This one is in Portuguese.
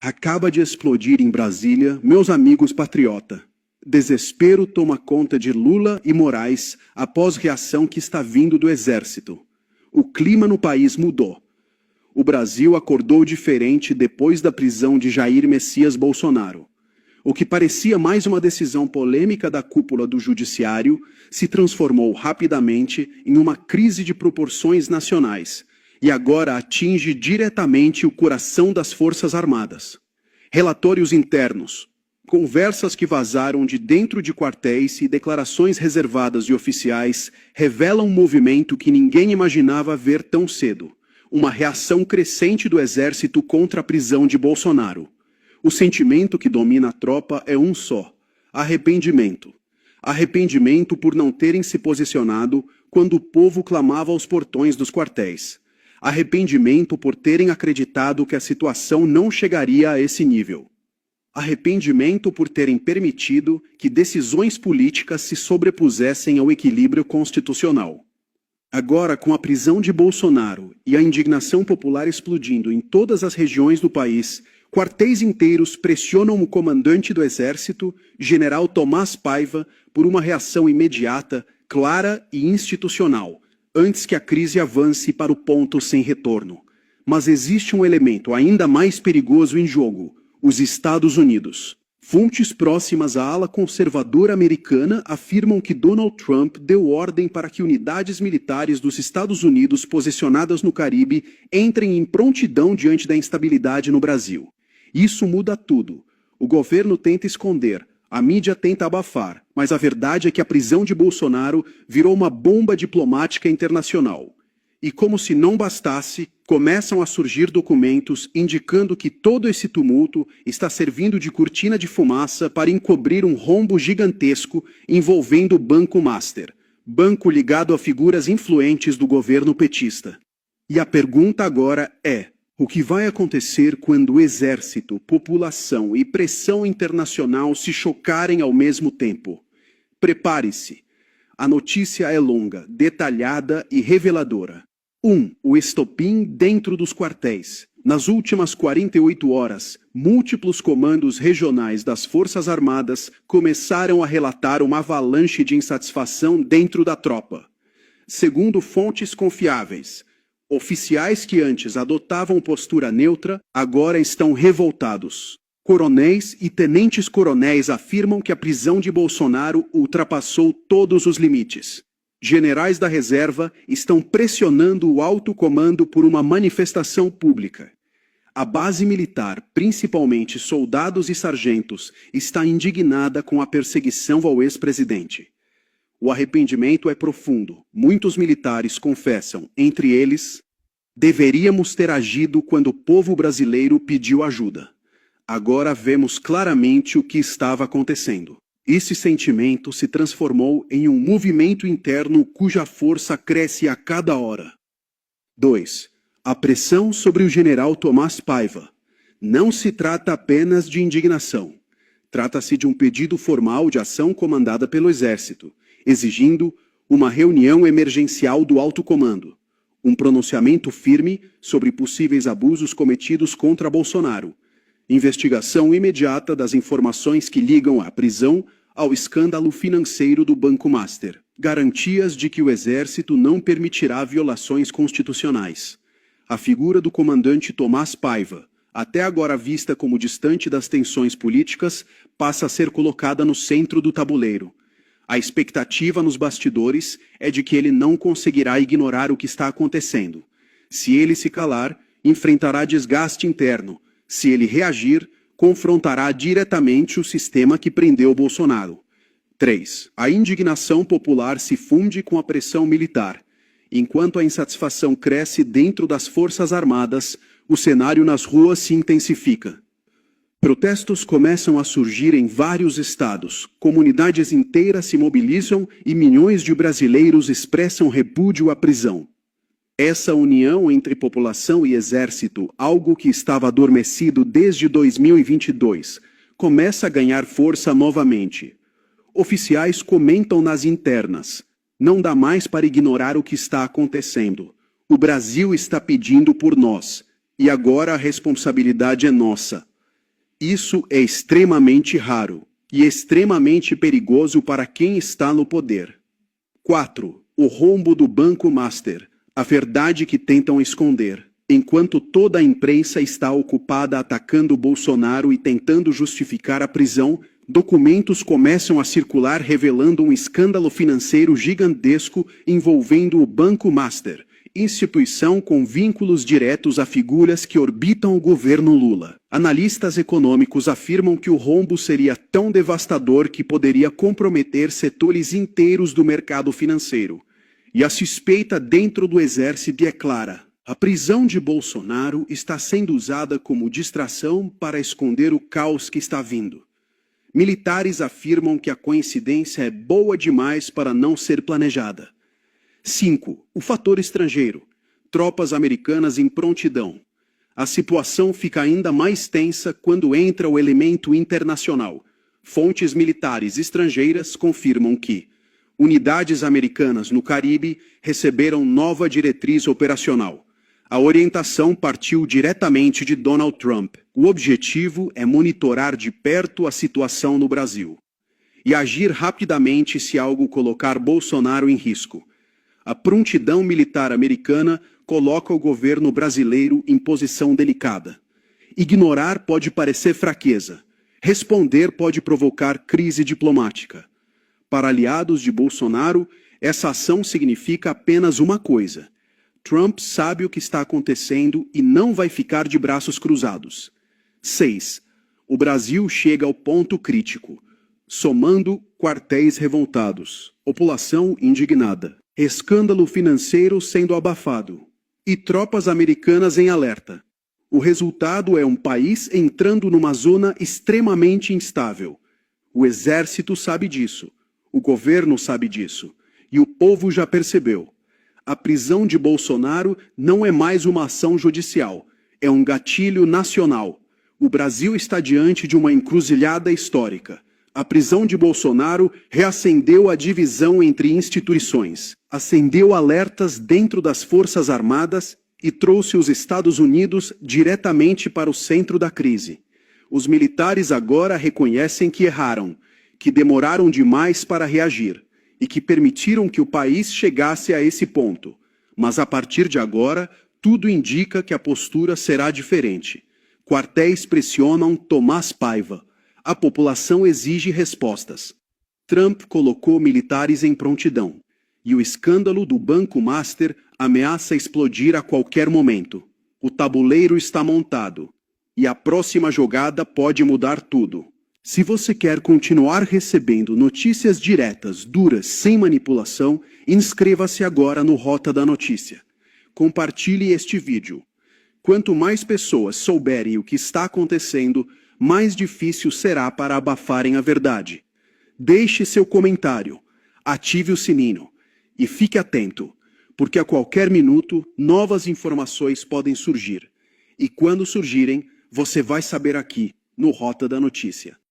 Acaba de explodir em Brasília, meus amigos patriota. Desespero toma conta de Lula e Moraes após reação que está vindo do Exército. O clima no país mudou. O Brasil acordou diferente depois da prisão de Jair Messias Bolsonaro. O que parecia mais uma decisão polêmica da cúpula do Judiciário se transformou rapidamente em uma crise de proporções nacionais e agora atinge diretamente o coração das Forças Armadas. Relatórios internos, conversas que vazaram de dentro de quartéis e declarações reservadas de oficiais revelam um movimento que ninguém imaginava ver tão cedo. Uma reação crescente do Exército contra a prisão de Bolsonaro. O sentimento que domina a tropa é um só: arrependimento. Arrependimento por não terem se posicionado quando o povo clamava aos portões dos quartéis. Arrependimento por terem acreditado que a situação não chegaria a esse nível. Arrependimento por terem permitido que decisões políticas se sobrepusessem ao equilíbrio constitucional. Agora, com a prisão de Bolsonaro e a indignação popular explodindo em todas as regiões do país, quartéis inteiros pressionam o comandante do Exército, General Tomás Paiva, por uma reação imediata, clara e institucional, antes que a crise avance para o ponto sem retorno. Mas existe um elemento ainda mais perigoso em jogo: os Estados Unidos. Fontes próximas à ala conservadora americana afirmam que Donald Trump deu ordem para que unidades militares dos Estados Unidos posicionadas no Caribe entrem em prontidão diante da instabilidade no Brasil. Isso muda tudo. O governo tenta esconder, a mídia tenta abafar, mas a verdade é que a prisão de Bolsonaro virou uma bomba diplomática internacional. E como se não bastasse, começam a surgir documentos indicando que todo esse tumulto está servindo de cortina de fumaça para encobrir um rombo gigantesco envolvendo o Banco Master, banco ligado a figuras influentes do governo petista. E a pergunta agora é: o que vai acontecer quando o exército, população e pressão internacional se chocarem ao mesmo tempo? Prepare-se. A notícia é longa, detalhada e reveladora. 1. O estopim dentro dos quartéis. Nas últimas 48 horas, múltiplos comandos regionais das Forças Armadas começaram a relatar uma avalanche de insatisfação dentro da tropa. Segundo fontes confiáveis, oficiais que antes adotavam postura neutra agora estão revoltados. Coronéis e tenentes-coronéis afirmam que a prisão de Bolsonaro ultrapassou todos os limites. Generais da reserva estão pressionando o alto comando por uma manifestação pública. A base militar, principalmente soldados e sargentos, está indignada com a perseguição ao ex-presidente. O arrependimento é profundo. Muitos militares confessam, entre eles: deveríamos ter agido quando o povo brasileiro pediu ajuda. Agora vemos claramente o que estava acontecendo. Esse sentimento se transformou em um movimento interno cuja força cresce a cada hora. 2. A pressão sobre o general Tomás Paiva. Não se trata apenas de indignação. Trata-se de um pedido formal de ação comandada pelo Exército, exigindo uma reunião emergencial do alto comando, um pronunciamento firme sobre possíveis abusos cometidos contra Bolsonaro, investigação imediata das informações que ligam a prisão ao escândalo financeiro do Banco Master, garantias de que o Exército não permitirá violações constitucionais. A figura do comandante Tomás Paiva, até agora vista como distante das tensões políticas, passa a ser colocada no centro do tabuleiro. A expectativa nos bastidores é de que ele não conseguirá ignorar o que está acontecendo. Se ele se calar, enfrentará desgaste interno. Se ele reagir, confrontará diretamente o sistema que prendeu Bolsonaro. 3. A indignação popular se funde com a pressão militar. Enquanto a insatisfação cresce dentro das Forças Armadas, o cenário nas ruas se intensifica. Protestos começam a surgir em vários estados, comunidades inteiras se mobilizam e milhões de brasileiros expressam repúdio à prisão. Essa união entre população e exército, algo que estava adormecido desde 2022, começa a ganhar força novamente. Oficiais comentam nas internas: não dá mais para ignorar o que está acontecendo. O Brasil está pedindo por nós, e agora a responsabilidade é nossa. Isso é extremamente raro e extremamente perigoso para quem está no poder. 4. O rombo do Banco Master, a verdade que tentam esconder. Enquanto toda a imprensa está ocupada atacando Bolsonaro e tentando justificar a prisão, documentos começam a circular revelando um escândalo financeiro gigantesco envolvendo o Banco Master, instituição com vínculos diretos a figuras que orbitam o governo Lula. Analistas econômicos afirmam que o rombo seria tão devastador que poderia comprometer setores inteiros do mercado financeiro. E a suspeita dentro do exército é clara. A prisão de Bolsonaro está sendo usada como distração para esconder o caos que está vindo. Militares afirmam que a coincidência é boa demais para não ser planejada. 5. O fator estrangeiro. Tropas americanas em prontidão. A situação fica ainda mais tensa quando entra o elemento internacional. Fontes militares estrangeiras confirmam que unidades americanas no Caribe receberam nova diretriz operacional. A orientação partiu diretamente de Donald Trump. O objetivo é monitorar de perto a situação no Brasil e agir rapidamente se algo colocar Bolsonaro em risco. A prontidão militar americana coloca o governo brasileiro em posição delicada. Ignorar pode parecer fraqueza. Responder pode provocar crise diplomática. Para aliados de Bolsonaro, essa ação significa apenas uma coisa: Trump sabe o que está acontecendo e não vai ficar de braços cruzados. 6. O Brasil chega ao ponto crítico, somando quartéis revoltados, população indignada, escândalo financeiro sendo abafado e tropas americanas em alerta. O resultado é um país entrando numa zona extremamente instável. O exército sabe disso, o governo sabe disso e o povo já percebeu. A prisão de Bolsonaro não é mais uma ação judicial, é um gatilho nacional. O Brasil está diante de uma encruzilhada histórica. A prisão de Bolsonaro reacendeu a divisão entre instituições, acendeu alertas dentro das Forças Armadas e trouxe os Estados Unidos diretamente para o centro da crise. Os militares agora reconhecem que erraram, que demoraram demais para reagir e que permitiram que o país chegasse a esse ponto. Mas a partir de agora, tudo indica que a postura será diferente. Quartéis pressionam Tomás Paiva. A população exige respostas. Trump colocou militares em prontidão. E o escândalo do Banco Master ameaça explodir a qualquer momento. O tabuleiro está montado. E a próxima jogada pode mudar tudo. Se você quer continuar recebendo notícias diretas, duras, sem manipulação, inscreva-se agora no Rota da Notícia. Compartilhe este vídeo. Quanto mais pessoas souberem o que está acontecendo, mais difícil será para abafarem a verdade. Deixe seu comentário, ative o sininho e fique atento, porque a qualquer minuto novas informações podem surgir. E quando surgirem, você vai saber aqui, no Rota da Notícia.